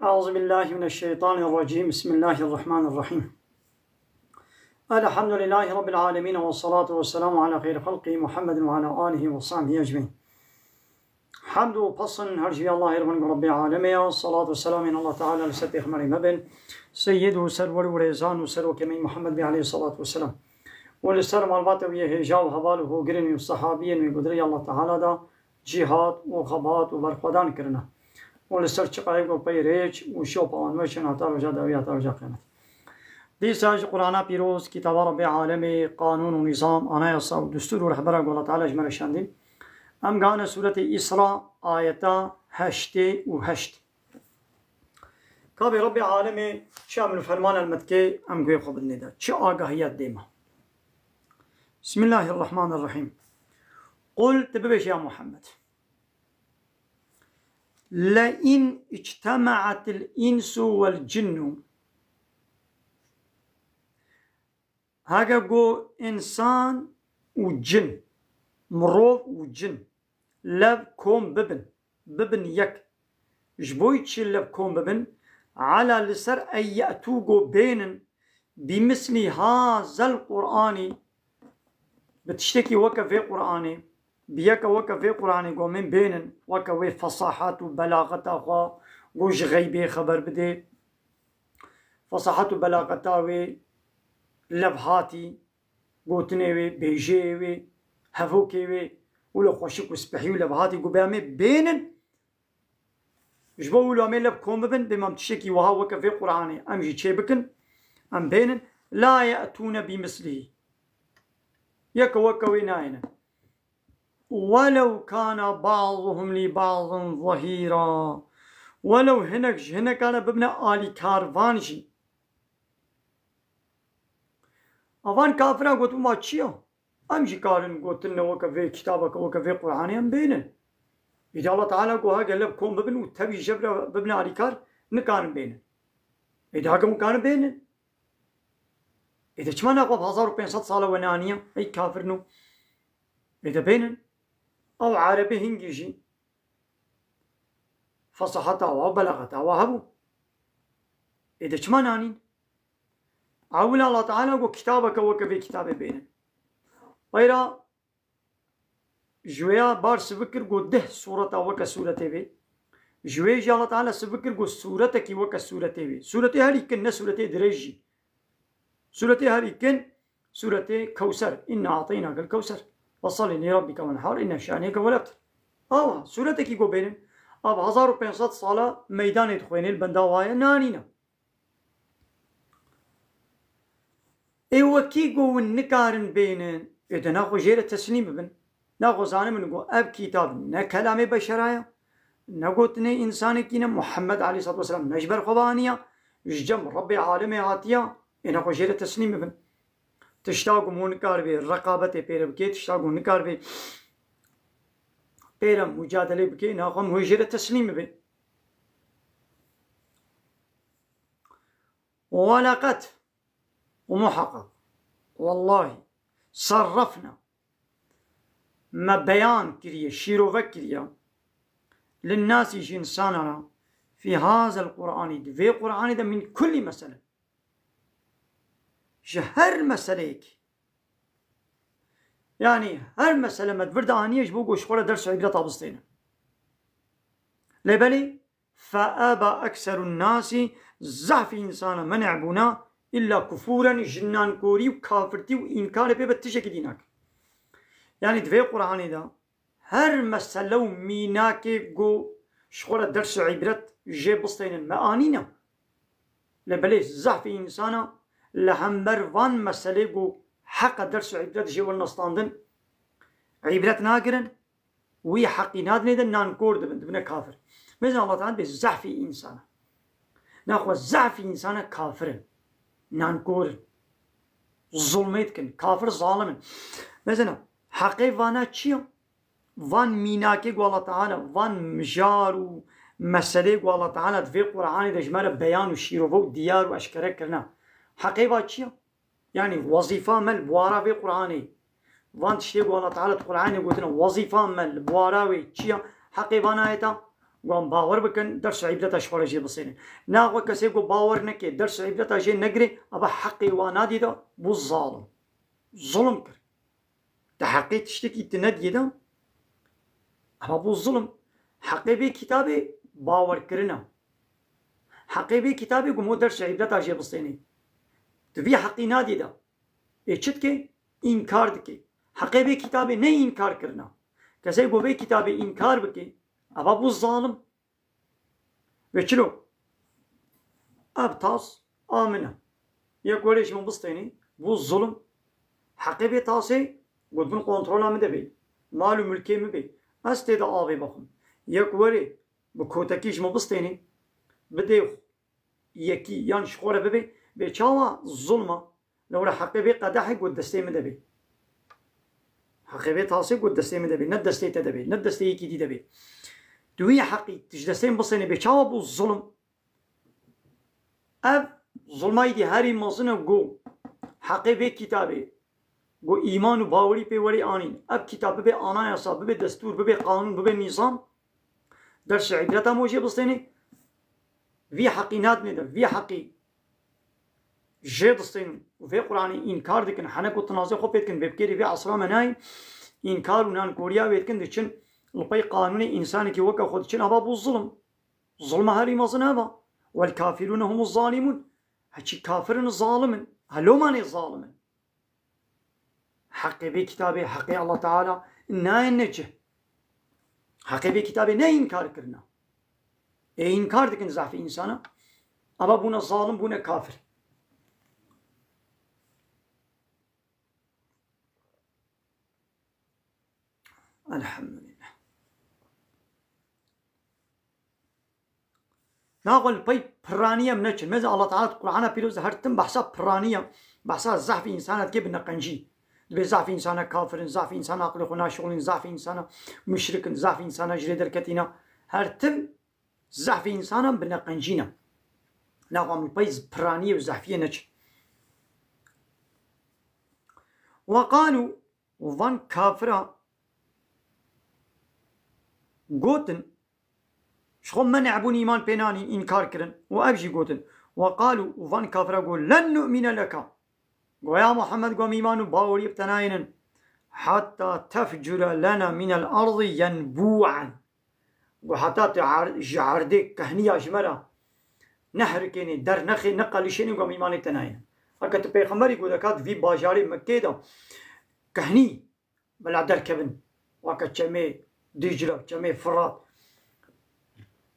أعوذ بالله من الشيطان الرجيم. بسم الله الرحمن الرحيم. الحمد لله رب العالمين، والصلاة والسلام على خير خلقه محمد وعلى آله وصحبه أجمعين. حمد وبصن هرجي الله يرمن رب العالمين، الصلاة والسلام إن الله تعالى لسبي خمري مبن سيد وسرور وريزان وسرور كمين محمد عليه الصلاة والسلام والسلام على الباطوية هجاو هباله قرن والصحابين وقدري الله تعالى دا جهاد وخبات وبرخدان كرنا ولسر چقایق و پیریچ و شوپ آن وشن هتا رجا دوی هتا رجا قیامت. دیساج قرآن پیروز کتاب رب عالم قانون و نظام آنای صاحب دستور و رهبر الله تعالی اجمل شندیم. ام گان سورة اسراء آیتا 88. کاب رب عالم شامل فرمان المدکه ام گوی خوب الندا چه آگاهیت دیما. بسم الله الرحمن الرحیم. قل تببش يا محمد لئن اجتمعت الإنس والجن هاگا گو انسان وجن مروف وجن لب كوم ببن يك جبوي تشي لب كوم ببن على لسر أن يأتوغو بينن بمثل هذا القرآن بتشتكي وكا في قرآني بيك وكا في قرآن قو من بينن وكا وي فصاحات وبلاغتا خوا قوش غيبي خبر بدي فصاحات وبلاغتا وي لبهاتي قوتني وي بيجي وي هفوكي وي ولو خوشك وسبحي ولبهاتي قو بيامي بينن جبو ولو عمي لبكم ببن بمام تشكي وها وكا في قرآني أمجي تشي بكن أم بينن لا يأتون بمثله يك وكا ويناينا ولو كان بعضهم لبعض ظهيرا ولو هنك كان ببنى آلي كاروانجي اوان كافران قلت ما تشيو امجي كارن قلت لنا وكا في كتابك وكا في قرآني ام بينن إذا الله تعالى قوها قال لكم ببن وتبي جبرة ببنى آلي كار نكان بينن إذا هكا مكان بينن إذا كمان أقوى 1500 صالة ونانية أي كافر نو إذا بينن أو عربي هنجيجي فصحتها وبلغتها وهبو إذا كمان آنين عولا الله تعالى قو كتابك وكفي كتاب بينن غيرا جويا بار سبكر قو ده سورة وكا سورة بي جويا جي الله تعالى سبكر قو سورتك وكا سورة بي سورة هاري كن سورة دريجي سورة هاري كن سورة كوثر إنا أعطيناك الكوثر وصلي لربك وانحر إن شانئك والأبتر. سورتك يقول بينن 1500 صالة ميدان يدخوين البنداوايا نانينا كي قو النكارن بينن إذا ناخو جيرة تسليم بن ناخو زانم نقو أب كتاب نكلام بشرايا نقوتني إنساني كينا محمد عليه الصلاة والسلام نجبر خبانيا جم ربي عالمي عاتيا ناخو جيرة تسليم بن تشتاقو مونكار بي رقابة بيرا بكي تشتاقو نكار بي بيرا مجادلة بكي ناقو مهجرة تسليم بي ولقد ومحقق والله صرفنا ما بيان كريا شيروفك كريا للناس جنساننا في هذا القرآن في القرآن ده من كل مسألة هر مسألة يعني هر مسألة ما تفرد عنيش بوقو شخورة درس عبرة طابستين لبالي فأبى أكثر الناس زعف إنسان من يعبونا إلا كفورا جنان كوري وكافرتي وإنكار بيبتشك دينك يعني دفي قرآن دا هر مسألة وميناكي قو شخورة درس عبرة جيبستين المعانينا لبالي زعف إنسان لهمبر وان مسألة قو حق درس عبرت جيوال نستاندن عبرت ناقرن وي حقي نادن نانكور دبن كافر مثلا الله تعالى بزعفي إنسان ناخو زعفي إنسان كافر نانكور ظلميت كن كافر ظالم مثلا حقي وانا تشيو وان ميناكي قو الله تعالى وان مجارو مسألة قو الله تعالى في القرآن دجمال بيان وشيرو ديار وأشكره كرنا حقيقة تشيو يعني وظيفة مال بوارا في قرآني وان تشتيق الله تعالى القرآن يقولنا وظيفة مال بوارا في تشيو حقيقة نايتا قوام باور بكن درس عبرتا شخورا جي بصينين ناغو كسي قو باور نكي درس عبرتا جي نقري أبا حقي وانادي دا بو ظالم ظلم كر تحقي تشتكي تندي دا أبا بو ظلم حقي بي كتابي باور كرنا حقي بي كتابي قمو درس عبرتا جي بصينين تبي حقي نادي دا ايشت كي انكار دكي حقي بي كتابي نه انكار کرنا كسي قو بي كتابي انكار بكي أبا بو الظالم وچلو أب تاس آمنه يقوليش من بسطيني بو الظلم حقي بي تاسي قد من قنطرولا مده بي مالو ملكي مبي استيدا آبي بخم يقولي بكوتكيش من بسطيني بده يكي يعني شخورة ببي بيشاوا الظلمة لو حقي بي قدحي قد دستي مده بي حقي بي تاسي قد دستي مده بي ند دستي تدبي ند دستي يكي دي دبي دوية حقي تجدسين بصيني بيشاوا بو الظلم اب ظلماي دي هاري مازنه قو حقي بي كتابي قو ايمان و باوري بي وري آنين اب كتاب بي آنا ياسا بي دستور بي قانون بي نظام درس عبرتا موجه بصيني في حقي ناد نده في حقي جي بصيني وفي قرآني إنكار دكن حنك وتنازع خو بيتكن ببكيري في عصرا مناي إنكار ونان كوريا بيتكن دكن لبي قانوني إنساني كي وكا خود دكن أبا بو الظلم ظلم هاري مازن أبا والكافرون هم الظالمون هاتشي كافرون ظالمن هلو ماني ظالمن حقي بي كتابي حقي الله تعالى نا النجه حقي بي كتابي نا إنكار كرنا إنكار دكن زعف إنسانا أبا بونا ظالم بونا كافر الحمد لله ناقل بي برانية منجل ماذا الله تعالى القرآن بيروز هرتم بحسا برانية بحسا زعف إنسانة كيف نقنجي دبي زعف إنسانة كافر زعف إنسانة عقل خنا شغل زعف إنسانة مشرك زعف إنسانة جريدر كتينا هرتم زعف إنسانة بنقنجينا ناقل بي برانية وزعفية نجل وقالوا وفان كافرة قوتن شخو منعبون إيمان بيناني إنكار كرن وأبجي قوتن وقالوا وفان كافر قول لن نؤمن لك قو يا محمد قوم إيمان باوري بتناين حتى تفجر لنا من الأرض ينبوعا قو حتى جعردك كهنية جمرة نهر كيني در نخي نقلشيني قوم إيمان بتناين هكذا بيغمبري قو دكات في باجاري مكيدا كهني بلا در كبن وكا چمي دجلة چمي فرات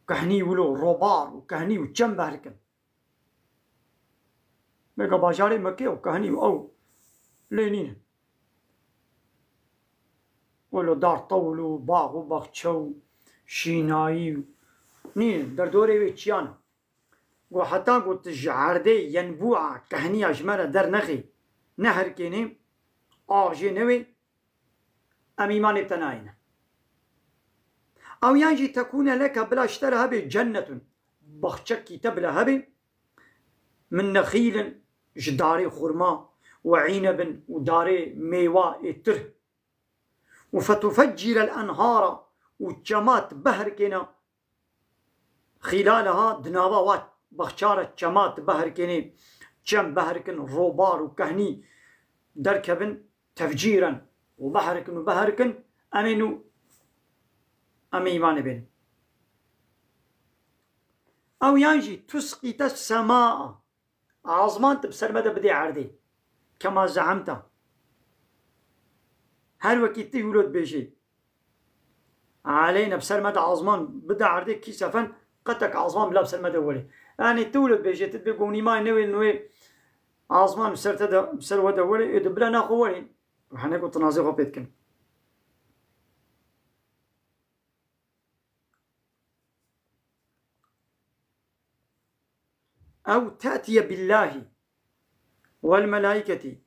كهني ولو روبار وكهني وچم بهركن بقى باجاري مكي وكهني او لينين ولو دار طول وباغ وباغچو شيناي نين در دوري ويچيانا وحتى قلت جعردي ينبوع كهني اجمرة در نخي نهر كيني آغجي نوي أميمان بتناين أو ينجي تكون لك بلا اشترى هبي جنة بخشكي تبلا هبي من نخيل جداري خرما وعنب وداري ميوى التر وفتفجر الأنهار وجمات بهركنا خلالها دنابات بخشارة جمات بهركني جم بهركن روبار وكهني دركبن تفجيرا وبهركن أمنوا أم إيمان بين أو ينجي تسقط السماء عظمان تبصر مدى بدي عردي كما زعمت هر وقت يولد بيجي علينا بصر مدى عظمان بدي عردي كيسفن قتك عظمان بلا بصر مدى ولي يعني تولد بيجي تتبقوني ما نوي عظمان بصر ودا ولي بلا ناخو ولي وحنا قلت نازغو بيتكن أو تأتي بالله والملائكة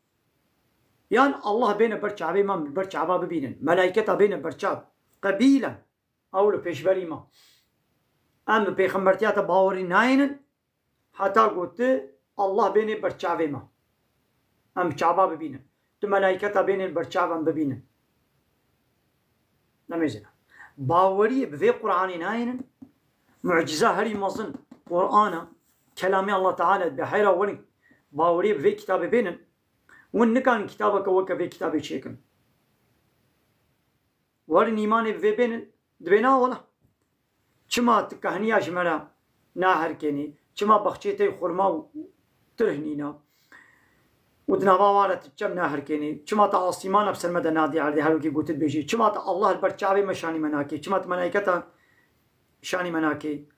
يعني الله بين برشعبي ما برشعبا ببينن ملائكة بين برشعب قبيلة أو لبيشبري ما أما بيخمرتيات باوري ناينن حتى قلت الله بين برشعبي ما أم شعبا ببينن ملائكة بين برشعبا ببينن نميزنا باوري بذي قرآن ناينن معجزة هري مظن قرآن كلام الله تعالى بحيرة ولي باوري بفي كتاب بينن وإن كان كتابك وكا في كتاب شيكن ورن إيمان بفي بينن دبنا ولا كما تكهنياش مرا ناهر كيني كما بخشيتي خرما ترهنينا ودنابا وارت كم ناهر كيني كما تعاصيمان بسر مدى نادي على هلوكي قوتت بيجي كما الله البرشاوي مشاني مناكي كما ملائكته شاني مناكي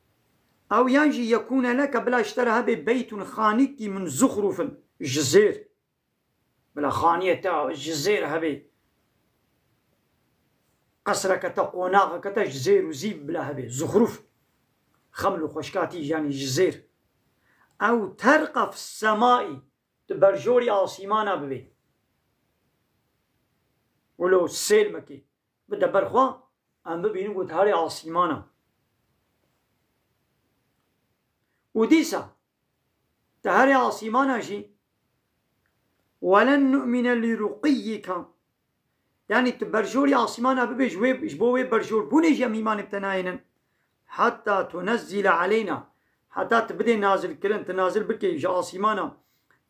أو ينجي يكون لك بلا اشترها ببيت خانك من زخرف جزير بلا خانية تاع الجزير هبي قصرك تقوناغك تجزير وزيب بلا هبي زخرف خمل خشكاتي يعني جزير أو ترقى في السماء تبرجوري آسيمانا ببي ولو السيل مكي بدا برخوا أم ببينو قلت هاري آسيمانا وديسا تهاري آسيمانا جي ولن نؤمن لرقيك يعني تبرجوري آسيمانا ببي جبوي برجور بوني جميمان بتناينا حتى تنزل علينا حتى تبدي نازل كلن تنازل بكي جا آسيمانا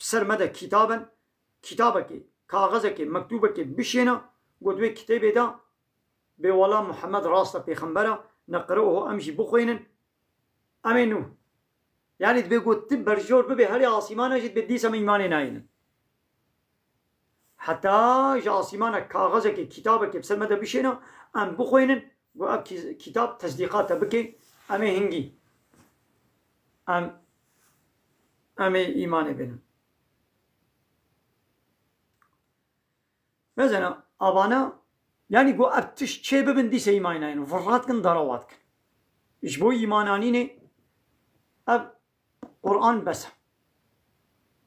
بسر مدى كتابا كتابك كاغذك مكتوبك بشينا قدوي كتابي دا بولا محمد راستا بيخنبرا نقرأه أمشي بخوينن أمينو يعني تبي قد تبرجور ببي هالي آسيمانا جد بديسا من إيماني ناينن حتى جا آسيمانا كاغذك كتابك بسر مدى بشينا أم بخوينن وأب كتاب تصديقات بكي أمي هنجي أمي إيماني بنا مثلا أبانا يعني قو أبتش شيء ببندي سيماينين وفراتكن ضرواتك إيش بو إيمانانيني أب قرآن بس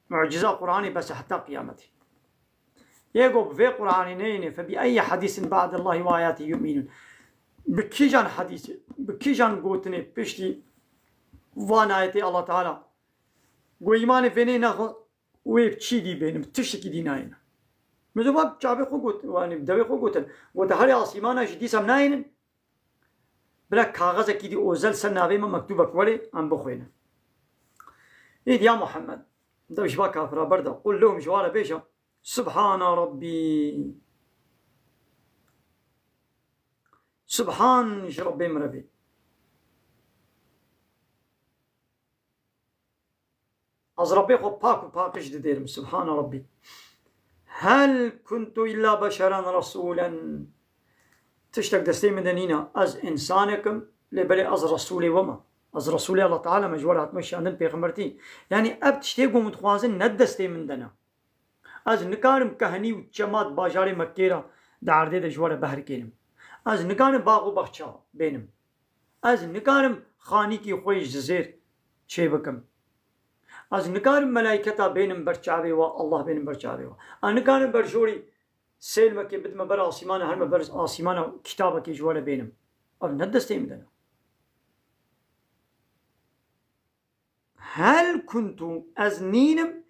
معجزة قرآني بس حتى قيامتي يقول في قرآنين فبأي حديث بعد الله وآياته يؤمنون بكيجان حديث بكيجان قوتني بشتي وان آياتي الله تعالى قو إيمان فيني ناخو ويب تشي دي بينم تشتكي ديناين مزواب جابي خو قوت واني بدوي خو قوتن قوت هاري آسيمانا جدي سمناين بلا كاغذ كي دي اوزل سنابي ما مكتوبك ولي ام بخوينا إيد يا محمد ده مش كافر برده قل لهم جوال بيشا سبحان ربي سبحان ربي مربي از ربي خو باك وباكش ديرم سبحان ربي هل كنت إلا بشرا رسولا تشتك دستي مدنينا از إنسانكم لبلي از رسولي وما از رسولي الله تعالى مجورات مشاندن بيغمرتي يعني أب تشتيقو متخوازن ندستي من دنا از نكارم كهني وچمات باجاري مكيرا دعردي دا جوار بحر كينم از نكارم باغو بخشا بينم از نكارم خاني كي خويش ززير شي بكم از نكارم ملائكتا بينم برچاوي و الله بينم برچاوي و أنا نكارم برجوري سيل مكي بدم بر آسيمانا هرم بر آسيمانا كتابة كي جوار بينم أب ندستي من دنا هل كنت از نينم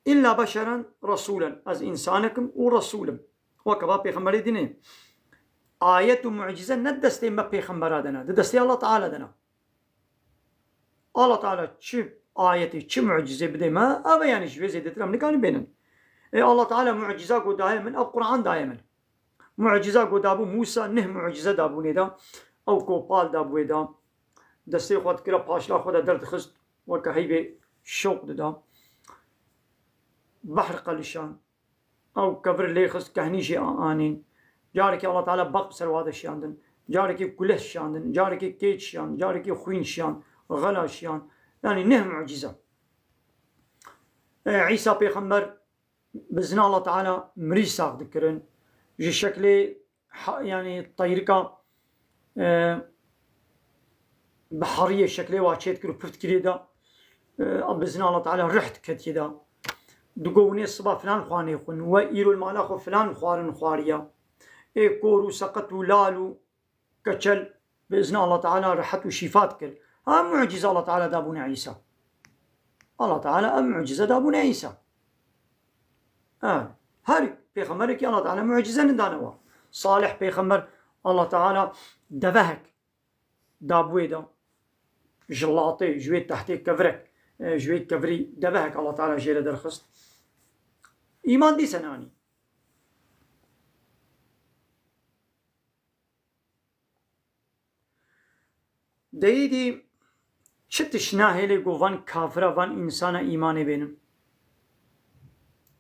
إلا بشرا رسولا از إنسانكم ورسولا وكبا بيخمبري دينين آية معجزة ندستي ما بيخمبرا دنا دستي الله تعالى دنا الله تعالى شو آيتي شو معجزة بدي ما أبا يعني شو زي دترم نكان بينن الله تعالى معجزة قد دائما القرآن دائما معجزة قد أبو موسى نه معجزة دابو ندا أو كوبال دابو دا دستي خود كلا باشلا خود درد خست وكهيبة شوق دا بحر قلشان أو كبر ليخس كهنيشي آنين جارك الله تعالى بقصر وهذا الشياندن جارك كله شاندن جارك كيت شان جارك خوين شان غلا شان يعني نه معجزة عيسى بيغمبر بزن الله تعالى مريض ساق ذكرن جي شكلي يعني طيركا بحرية شكلي واشيت كرو بفت كريدا بزن الله تعالى رحت كتيدا دقوني الصبا فلان خواني خون وإيرو المالاخو فلان خوارن خواريا كورو سقطو لالو كتشل بإذن الله تعالى رحت وشفات كل ها معجزة الله تعالى دابون عيسى الله تعالى معجزة دابون عيسى هاري بيخمرك الله تعالى معجزة ندانوا صالح بيخمر الله تعالى دفهك دابويدا جلاطي جويت تحتي كفرك جويت كفري دبهك الله تعالى جيرة درخست إيمان دي سناني ديدي چتش ناهلی گو وان کافره وان انسان ایمان بینم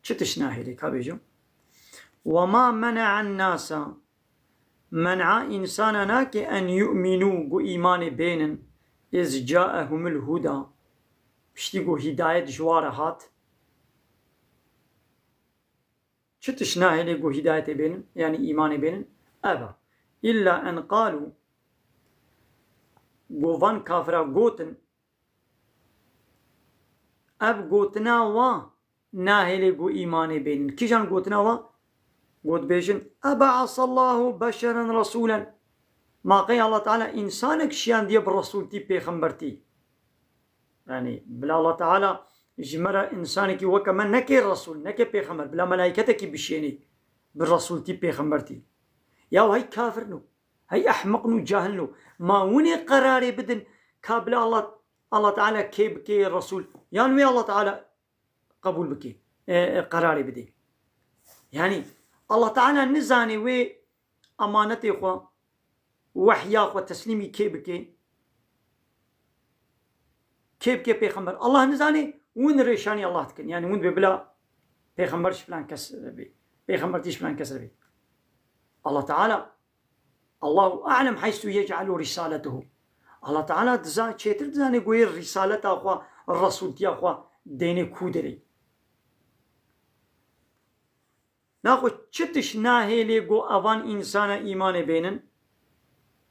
چتش ناهلی که بیجم وما منع الناس منع انساننا که ان يؤمنوا گو ایمان بینن از جاءهم الهدى پشتی گو هدایت جوار هات چتش ناهلی گو هدایت بینن يعني ایمان بینن ابا الا ان قالوا گو وان کافره گوتن اب گوتنا وا ناهلی گو ایمان بینن کیجان گوتنا وا گوت بیشن ابعث الله بشرا رسولا ما قی الله تعالى انسانك شيان دي بالرسول تي پیغمبرتي يعني بلا الله تعالى جمرة انسانك وكما نكي الرسول نكي پیغمبر بلا ملائكتك بشيني بالرسول تي پیغمبرتي يا هاي كافر نو هاي احمق نو جاهل نو ما وني قراري بدن كابلا الله تعالى كي بكي الرسول يعني الله تعالى قبول بكي قراري بدي يعني الله تعالى نزاني وي امانتي خو وحيا خو تسليمي كي بكي بيغمبر الله نزاني وين ريشاني الله تكن يعني وين بلا بيغمبرش فلان كسر بي بيغمبرتيش فلان كسر بي الله تعالى الله اعلم حيث يجعل رسالته الله تعالى دزا چيتر دزاني قوي رسالة اخوا الرسول تي اخوا ديني كودري ناخو چتش ناهيلي قو اوان انسان ايمان بينن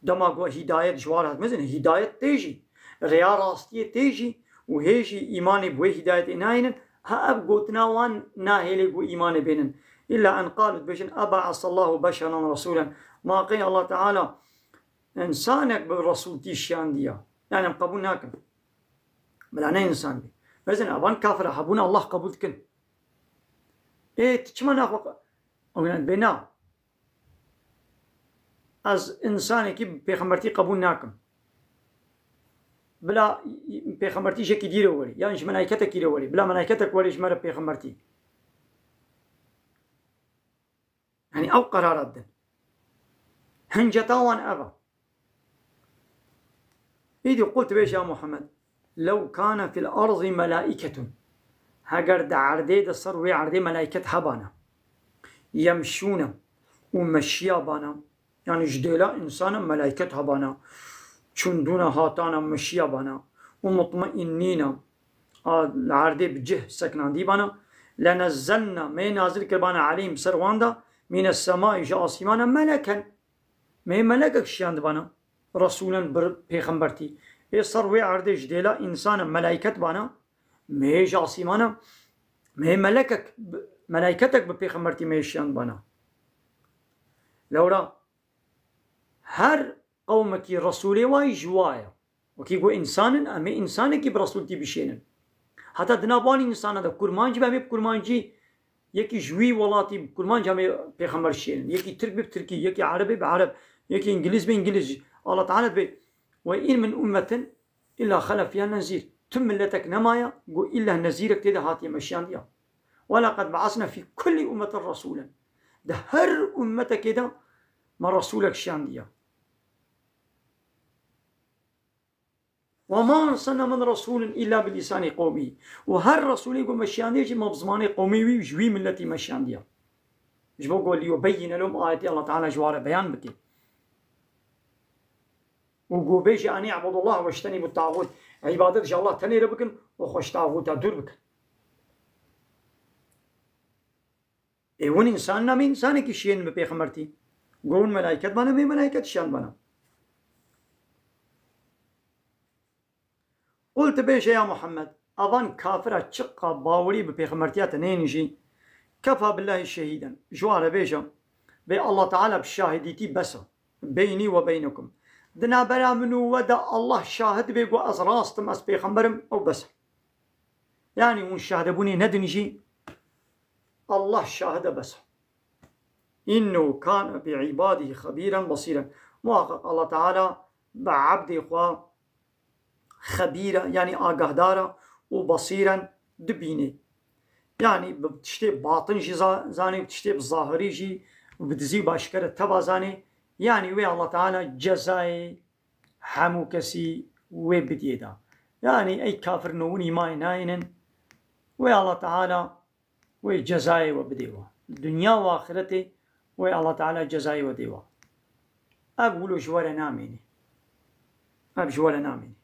دما قو هداية جوارات مزن هداية تيجي ريا راستي تيجي وهيجي ايمان بوي هداية اناينن ها اب قوتنا وان ناهيلي قو ايمان بينن الا ان قالوا بيشن ابعث الله بشرا رسولا ما قي الله تعالى انسانك بالرسول تيشان ديا يعني قبول ناكم بلا انا انسان بي بزن ابان كافر حبونا الله قبول كن ايه تشما ناخو بنا از انساني كي بيغمبرتي قبول ناكم بلا بيغمبرتي شكي ديرو ولي يعني ايش ملائكتك يديرو ولي بلا ملائكتك ولي ايش مره بيغمبرتي يعني او قرارات ده هنجتاوان ابا إذا قلت بيش يا محمد لو كان في الأرض ملائكة هقرد عردي دصر وي عردي ملائكة هبانا يمشون ومشيا بانا يعني جديلا إنسانا ملائكة هبانا چندونا هاتانا مشيا بانا ومطمئنين العردي بجه سكنان دي بانا لنزلنا ما نازل كربانا عليهم سرواندا من السماء جاء آسمانا ملكا ما ملكك شيان بانا رسولا بيغمبرتي يصر وي عردي جديلا انسان ملائكت بانا مي جاسيمانا مي ملائكتك ببيغمبرتي ميشيان بانا لولا هر قومك رسولي واي جوايا وكي قو انسان امي انسانك برسولتي بشينن حتى دناباني انسان هذا كرمانجي بامي بكرمانجي يكي جوي ولاتي بكرمانجي امي بيغمبر شينن يكي ترك بتركي يكي عربي بعرب يكي انجليز بانجليزي الله تعالى بي وإن من أمة إلا خلف فيها نذير تم ملتك نمايا قو إلا نذيرك تيدا هاتي مشيان ديا ولقد بعثنا في كل أمة رسولا ده هر أمتك كده ما رسولك شان ديا وما أرسلنا من رسول إلا بلسان قومي وهر رسول يقول مشيان ديا ما بزمان قومي ويجوي ملتي مشيان ديا جبو قول ليبين لهم آياتي الله تعالى جوار بيان بكي وقو بيجي أن يعبد الله واجتنبوا الطاغوت عبادة الله تنير بكن وخش طاغوتا دور بكن ايون انسان نامي انساني كي شين بپیغمبرتي قون ملائكت بانا مي ملائكت شان بانا قلت بيش يا محمد أظن كافرة تشقى باوري بپیغمبرتيات نينجي كفى بالله شهيدا جوار بيجا بي الله تعالى بشاهديتي بس بيني وبينكم دنا برا منو ودا الله شاهد بيقو أزراستم أس بيغمبرم أو بس يعني ون شاهدبوني ندنجي الله شاهد بس إنه كان بعباده خبيرا بصيرا محقق الله تعالى بعبد إخوة خبيرة يعني آگاهدارة وبصيرا دبيني يعني بتشتي باطن جي زاني بتشتي بظاهري جي وبتزي باشكرة تبا زاني يعني وي الله تعالى جزاي حمو كسي وبديدا يعني أي كافر نوني ماي ناينن وي الله تعالى وي جزاي وبديوا الدنيا وآخرتي وي الله تعالى جزاي وديوا أقولوا جوالا ناميني أب جوالا ناميني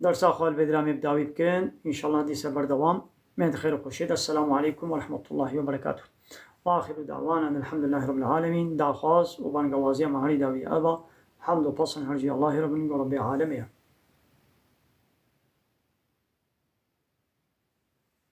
درس أخوال بدرامي بداوي بكن إن شاء الله دي سبر دوام من خير وخشيد. السلام عليكم ورحمة الله وبركاته. وآخر دعوانا أن الحمد لله رب العالمين. دا خاص وبان قوازية معاني داوي أبا حمد وبصن هرجي الله رب العالمين.